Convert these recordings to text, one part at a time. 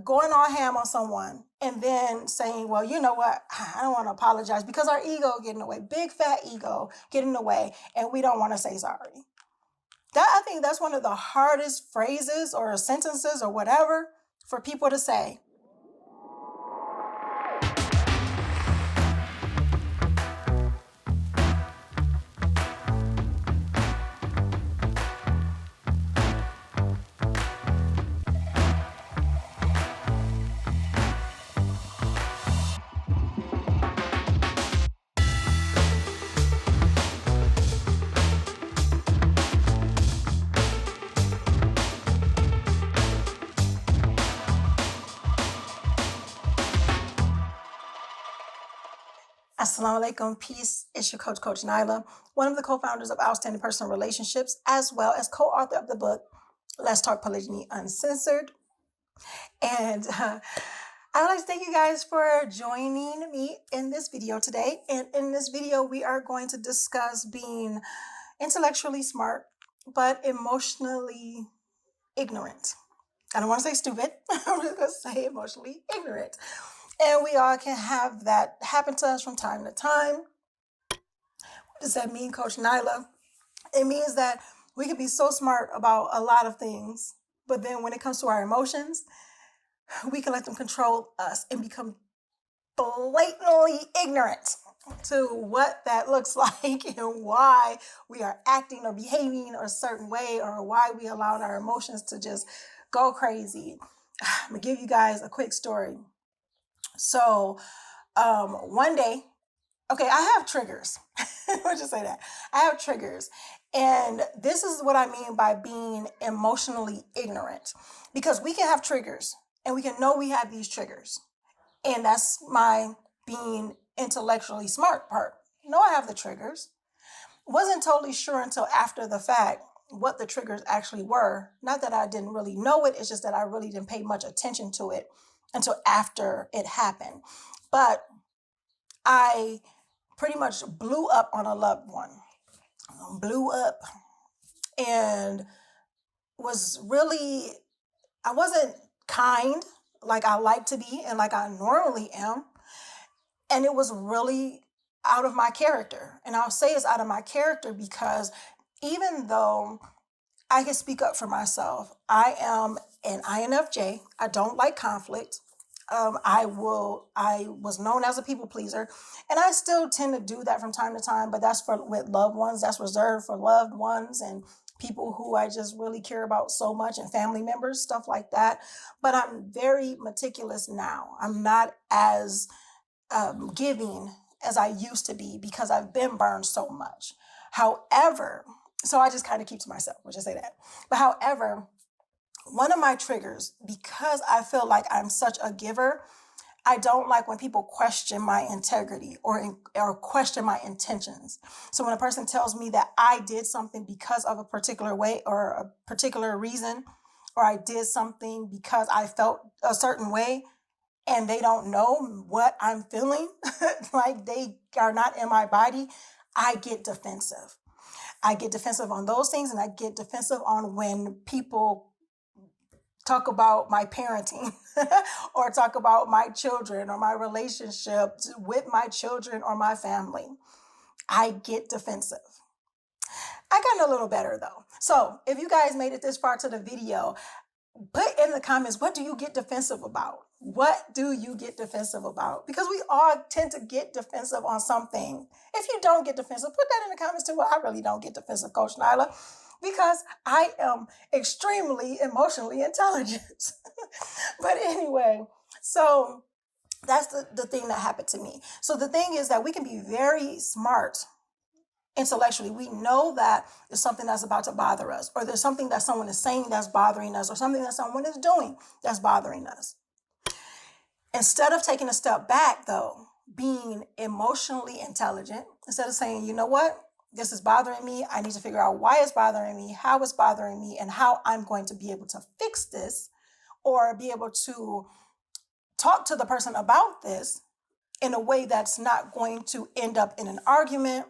going all ham on someone and then saying, well, you know what, I don't want to apologize because our ego getting in the way, big fat ego getting in the way, and we don't want to say sorry. I think that's one of the hardest phrases or sentences or whatever for people to say. Assalamu alaikum, peace. It's your Coach Nyla, one of the co-founders of Outstanding Personal Relationships, as well as co-author of the book, Let's Talk Polygyny Uncensored. And I'd like to thank you guys for joining me in this video today. And in this video, we are going to discuss being intellectually smart, but emotionally ignorant. I don't want to say stupid. I'm just going to say emotionally ignorant. And we all can have that happen to us from time to time. What does that mean, Coach Nyla? It means that we can be so smart about a lot of things, but then when it comes to our emotions, we can let them control us and become blatantly ignorant to what that looks like and why we are acting or behaving a certain way, or why we allowed our emotions to just go crazy. I'm gonna give you guys a quick story. So one day, okay, I have triggers. Let's just say that. I have triggers. And this is what I mean by being emotionally ignorant. Because we can have triggers and we can know we have these triggers. And that's my being intellectually smart part. No, I have the triggers. Wasn't totally sure until after the fact what the triggers actually were. Not that I didn't really know it, it's just that I really didn't pay much attention to it until after it happened. But I pretty much blew up on a loved one. Blew up and was really, I wasn't kind like I like to be and like I normally am. And it was really out of my character. And I'll say it's out of my character because even though I can speak up for myself, I am an INFJ. I don't like conflict. I was known as a people pleaser, and I still tend to do that from time to time, but that's with loved ones. That's reserved for loved ones and people who I just really care about so much, and family members, stuff like that. But I'm very meticulous now. I'm not as giving as I used to be because I've been burned so much. However, so I just kind of keep to myself, we'll just say that. But however, one of my triggers, because I feel like I'm such a giver, I don't like when people question my integrity or question my intentions. So when a person tells me that I did something because of a particular way or a particular reason, or I did something because I felt a certain way, and they don't know what I'm feeling, like they are not in my body, I get defensive. I get defensive on those things, and I get defensive on when people talk about my parenting or talk about my children or my relationship with my children or my family. I get defensive. I gotten a little better though. So if you guys made it this far to the video, put in the comments, what do you get defensive about? What do you get defensive about? Because we all tend to get defensive on something. If you don't get defensive, put that in the comments too. Well, I really don't get defensive, Coach Nyla, because I am extremely emotionally intelligent. But anyway, so that's the thing that happened to me. So the thing is that we can be very smart intellectually. We know that there's something that's about to bother us, or there's something that someone is saying that's bothering us, or something that someone is doing that's bothering us. Instead of taking a step back, though, being emotionally intelligent, instead of saying, you know what, this is bothering me, I need to figure out why it's bothering me, how it's bothering me, and how I'm going to be able to fix this, or be able to talk to the person about this in a way that's not going to end up in an argument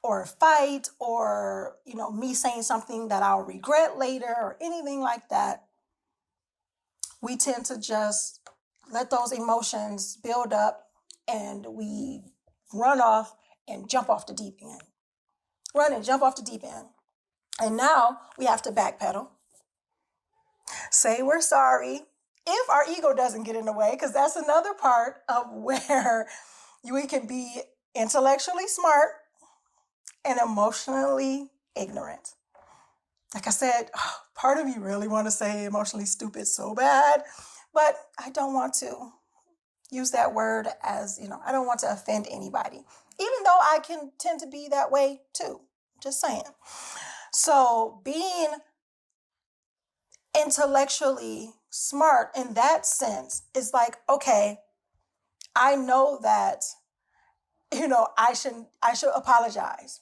or a fight, or me saying something that I'll regret later or anything like that. we tend to just let those emotions build up and we run off and jump off the deep end. Run and jump off the deep end. And now we have to backpedal, say we're sorry, if our ego doesn't get in the way, because that's another part of where we can be intellectually smart and emotionally ignorant. Like I said, part of me really want to say emotionally stupid so bad, but I don't want to use that word as, I don't want to offend anybody, even though I can tend to be that way too. Just saying. So being intellectually smart in that sense is like, okay, I know that, I should apologize.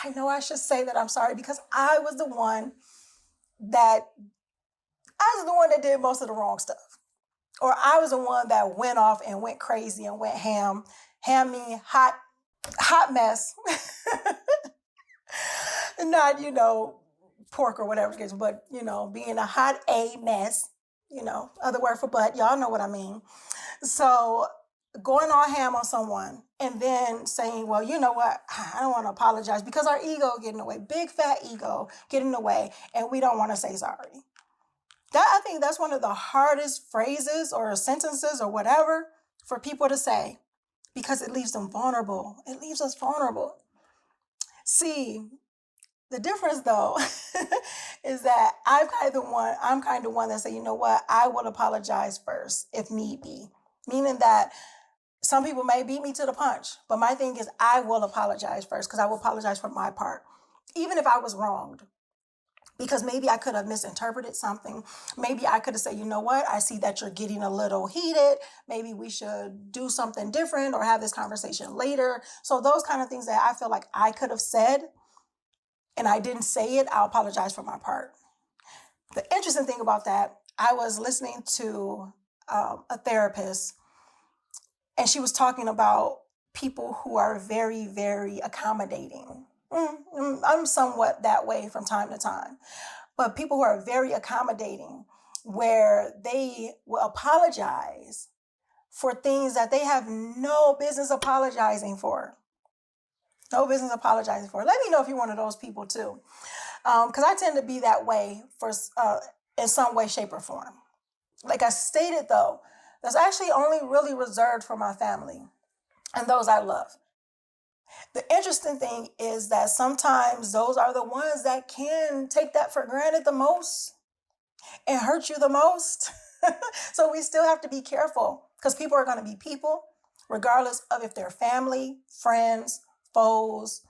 I know I should say that I'm sorry because I was the one that did most of the wrong stuff. Or I was the one that went off and went crazy and went ham. Ham mean hot mess. Not, pork or whatever it is, but, being a hot A mess, other word for butt, y'all know what I mean. So going all ham on someone and then saying, well, you know what, I don't want to apologize because our ego get in the way, big fat ego get in the way, and we don't want to say sorry. I think that's one of the hardest phrases or sentences or whatever for people to say because it leaves them vulnerable. It leaves us vulnerable. See, the difference though is that I'm kind of one that say, you know what, I will apologize first if need be. Meaning that some people may beat me to the punch, but my thing is I will apologize first because I will apologize for my part, even if I was wronged. Because maybe I could have misinterpreted something. Maybe I could have said, you know what, I see that you're getting a little heated. Maybe we should do something different or have this conversation later. So those kind of things that I feel like I could have said and I didn't say it, I'll apologize for my part. The interesting thing about that, I was listening to a therapist and she was talking about people who are very, very accommodating. I'm somewhat that way from time to time. But people who are very accommodating, where they will apologize for things that they have no business apologizing for. No business apologizing for. Let me know if you're one of those people too. Because I tend to be that way in some way, shape, or form. Like I stated though, that's actually only really reserved for my family and those I love. The interesting thing is that sometimes those are the ones that can take that for granted the most and hurt you the most. So we still have to be careful because people are going to be people, regardless of if they're family, friends, foes,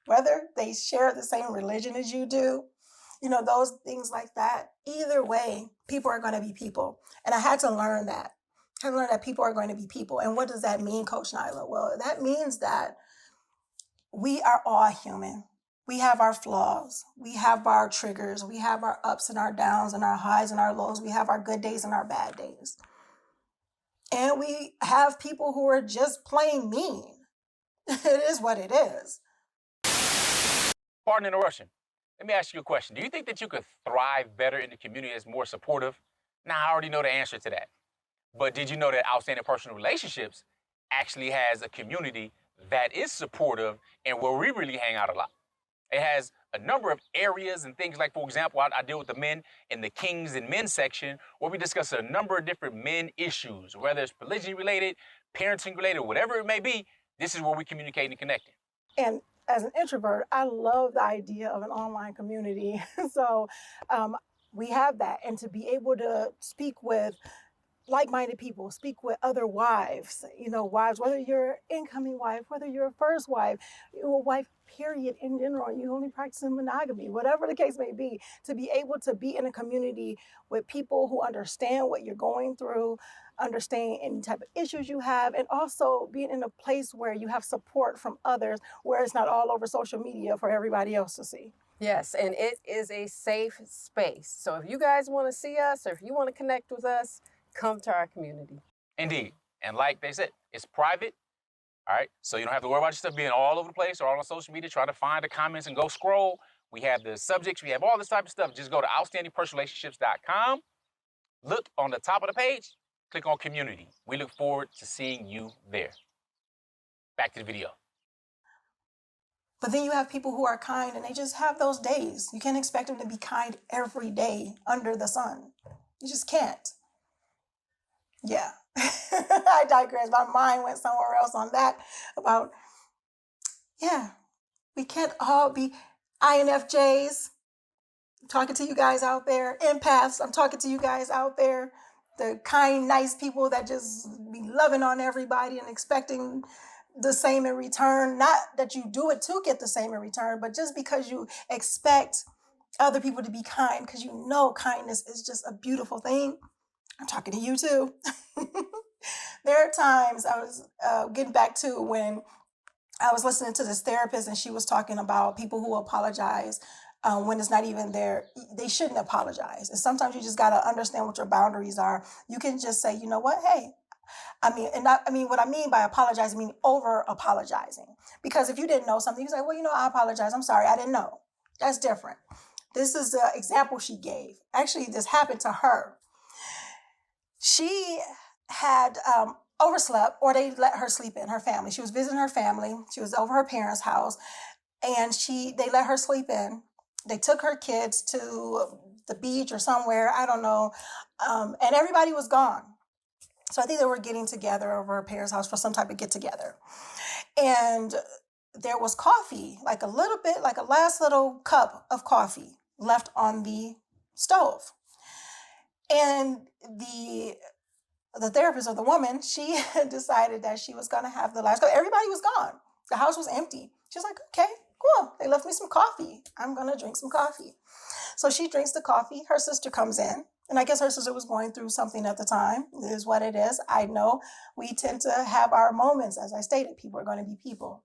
whether they share the same religion as you do, those things like that. Either way, people are going to be people. And I had to learn that. I had to learn that people are going to be people. And what does that mean, Coach Nyla? Well, that means that we are all human. We have our flaws. We have our triggers. We have our ups and our downs and our highs and our lows. We have our good days and our bad days. And we have people who are just plain mean. It is what it is. Pardon the interruption. Let me ask you a question. Do you think that you could thrive better in the community that's more supportive? Now, I already know the answer to that. But did you know that Outstanding Personal Relationships actually has a community that is supportive and where we really hang out a lot? It has a number of areas and things like, for example, I deal with the men in the Kings and Men section where we discuss a number of different men issues, whether it's polygyny related, parenting related, whatever it may be. This is where we communicate and connect. And as an introvert, I love the idea of an online community. So we have that. And to be able to speak with like-minded people, speak with other wives, wives, whether you're an incoming wife, whether you're a first wife, a wife, period, in general, you only practicing monogamy, whatever the case may be, to be able to be in a community with people who understand what you're going through, understand any type of issues you have, and also being in a place where you have support from others, where it's not all over social media for everybody else to see. Yes, and it is a safe space. So if you guys want to see us or if you want to connect with us, come to our community. Indeed. And like they said, it's private. All right. So you don't have to worry about your stuff being all over the place or all on social media, trying to find the comments and go scroll. We have the subjects. We have all this type of stuff. Just go to outstandingpersonrelationships.com. Look on the top of the page, click on community. We look forward to seeing you there. Back to the video. But then you have people who are kind and they just have those days. You can't expect them to be kind every day under the sun. You just can't. Yeah. I digress. My mind went somewhere else on that about, yeah, we can't all be INFJs. I'm talking to you guys out there, empaths. I'm talking to you guys out there, the kind, nice people that just be loving on everybody and expecting the same in return. Not that you do it to get the same in return, but just because you expect other people to be kind, because you know kindness is just a beautiful thing. I'm talking to you too. There are times I was getting back to when I was listening to this therapist and she was talking about people who apologize when it's not even there. They shouldn't apologize. And sometimes you just got to understand what your boundaries are. You can just say, you know what, hey, what I mean by apologize, I mean over apologizing. Because if you didn't know something, you say, well, I apologize. I'm sorry. I didn't know. That's different. This is the example she gave. Actually, this happened to her. She had overslept, or they let her sleep in, her family. She was visiting her family. She was over her parents' house, and they let her sleep in. They took her kids to the beach or somewhere, I don't know, and everybody was gone. So I think they were getting together over her parents' house for some type of get together. And there was coffee, like a little bit, like a last little cup of coffee left on the stove. And the therapist, or the woman, she decided that she was going to have the last cup. Everybody was gone. The house was empty. She's like, okay, cool. They left me some coffee. I'm going to drink some coffee. So she drinks the coffee. Her sister comes in. And I guess her sister was going through something at the time. It is what it is. I know we tend to have our moments. As I stated, people are going to be people.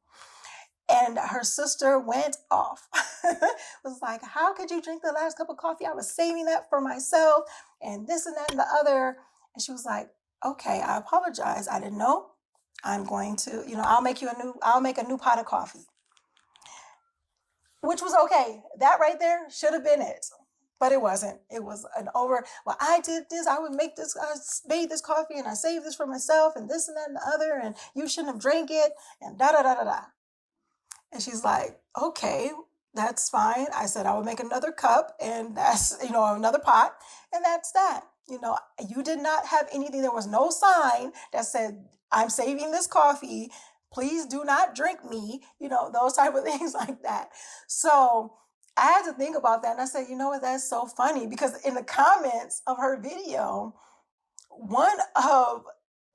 And her sister went off. Was like, how could you drink the last cup of coffee? I was saving that for myself and this and that and the other. And she was like, okay, I apologize. I didn't know. I'm going to, I'll make a new pot of coffee. Which was okay. That right there should have been it. But it wasn't. It was well, I did this, I made this coffee and I saved this for myself and this and that and the other, and you shouldn't have drank it, and da da da da da. And she's like, okay, that's fine. I said I would make another cup, and that's, another pot, and that's that. You did not have anything. There was no sign that said, I'm saving this coffee. Please do not drink me, those type of things like that. So I had to think about that. And I said, you know what, that's so funny, because in the comments of her video, one of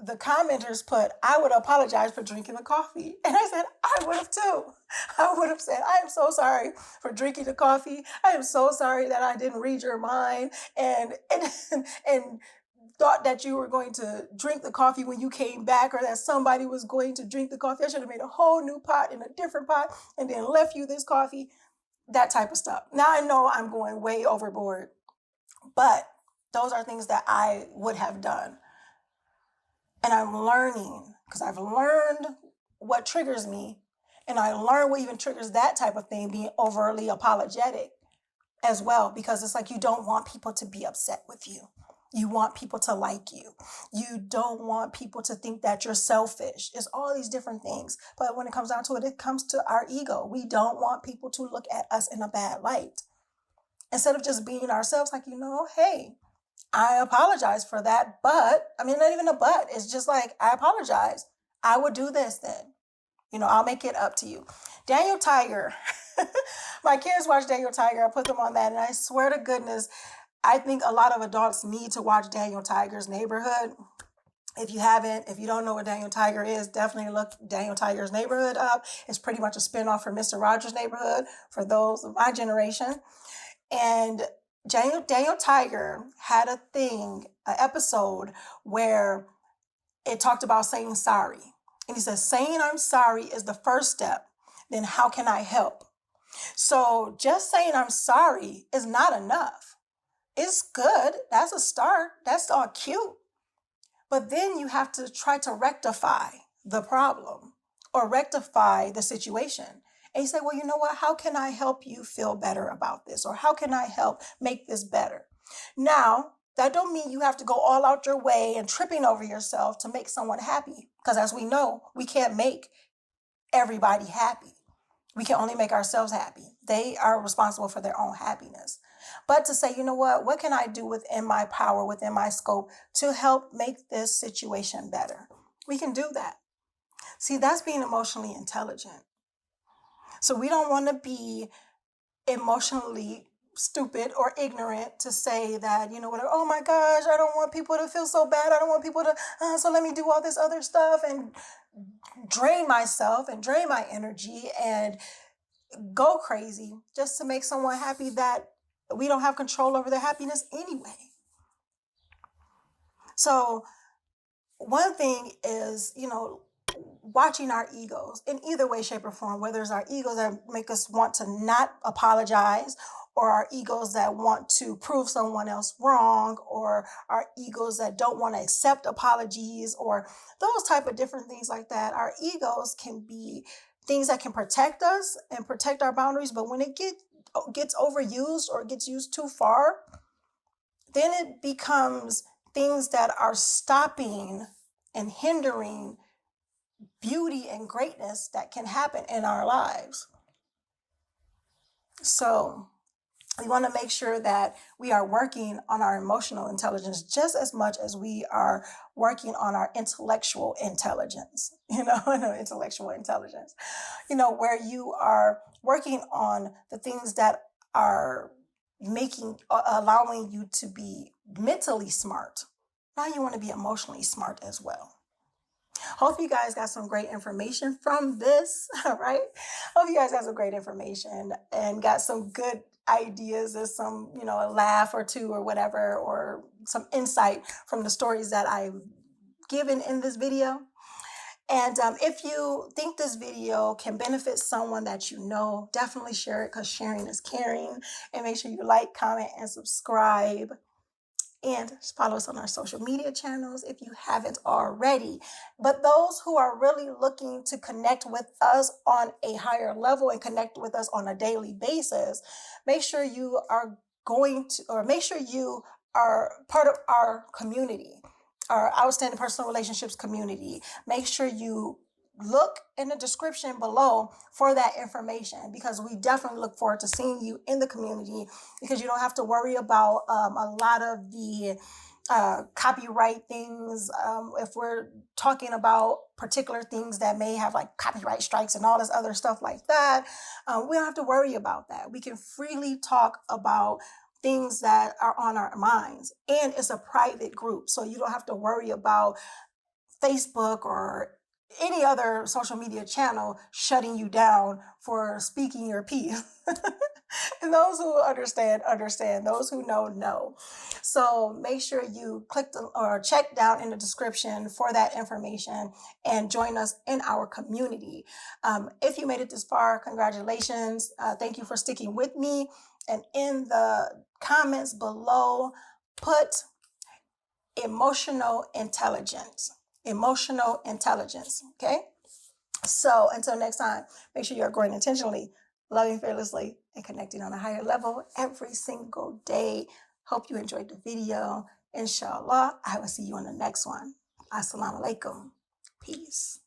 the commenters put, I would apologize for drinking the coffee. And I said, I would have too. I would have said, I am so sorry for drinking the coffee. I am so sorry that I didn't read your mind and thought that you were going to drink the coffee when you came back, or that somebody was going to drink the coffee. I should have made a whole new pot in a different pot and then left you this coffee, that type of stuff. Now I know I'm going way overboard, but those are things that I would have done. And I'm learning, because I've learned what triggers me, and I learned what even triggers that type of thing, being overly apologetic as well, because it's like you don't want people to be upset with you. You want people to like you. You don't want people to think that you're selfish. It's all these different things. But when it comes down to it, it comes to our ego. We don't want people to look at us in a bad light. Instead of just being ourselves, like, hey, I apologize for that, but, not even a but. It's just like, I apologize. I would do this then. I'll make it up to you. Daniel Tiger. My kids watch Daniel Tiger. I put them on that, and I swear to goodness, I think a lot of adults need to watch Daniel Tiger's Neighborhood. If you don't know what Daniel Tiger is, definitely look Daniel Tiger's Neighborhood up. It's pretty much a spinoff from Mr. Rogers' Neighborhood for those of my generation. And Daniel Tiger had an episode where it talked about saying sorry. And he says, saying I'm sorry is the first step. Then how can I help? So just saying I'm sorry is not enough. It's good. That's a start. That's all cute. But then you have to try to rectify the problem or rectify the situation. And you say, well, you know what? How can I help you feel better about this? Or how can I help make this better? Now, That don't mean you have to go all out your way and tripping over yourself to make someone happy. Because as we know, we can't make everybody happy. We can only make ourselves happy. They are responsible for their own happiness. But to say, you know what can I do within my power, within my scope to help make this situation better? We can do that. See, that's being emotionally intelligent. So we don't want to be emotionally stupid or ignorant to say that, you know what, oh my gosh, I don't want people to feel so bad. I don't want people to, so let me do all this other stuff and drain myself and drain my energy and go crazy just to make someone happy that we don't have control over their happiness anyway. So one thing is, watching our egos in either way, shape, or form, whether it's our egos that make us want to not apologize, or our egos that want to prove someone else wrong, or our egos that don't want to accept apologies, or those type of different things like that. Our egos can be things that can protect us and protect our boundaries, but when it gets overused or gets used too far, then it becomes things that are stopping and hindering beauty and greatness that can happen in our lives. So we want to make sure that we are working on our emotional intelligence just as much as we are working on our intellectual intelligence, intellectual intelligence, where you are working on the things that are allowing you to be mentally smart. Now you want to be emotionally smart as well. Hope you guys got some great information from this, all right? Hope you guys got some great information and got some good ideas or some, a laugh or two or whatever, or some insight from the stories that I've given in this video. And if you think this video can benefit someone that you know, definitely share it, because sharing is caring. And make sure you like, comment, and subscribe. And follow us on our social media channels if you haven't already. But those who are really looking to connect with us on a higher level and connect with us on a daily basis, make sure you are make sure you are part of our community, our Outstanding Personal Relationships community. Make sure you look in the description below for that information, because we definitely look forward to seeing you in the community, because you don't have to worry about a lot of the copyright things. If we're talking about particular things that may have like copyright strikes and all this other stuff like that, we don't have to worry about that. We can freely talk about things that are on our minds, and it's a private group, so you don't have to worry about Facebook or any other social media channel shutting you down for speaking your piece. And those who understand. Those who know. So make sure you click or check down in the description for that information and join us in our community. If you made it this far, congratulations. Thank you for sticking with me. And in the comments below, put emotional intelligence. Okay? So until next time, make sure you're growing intentionally, loving fearlessly, and connecting on a higher level every single day. Hope you enjoyed the video. Inshallah, I will see you on the next one. Assalamu alaikum. Peace.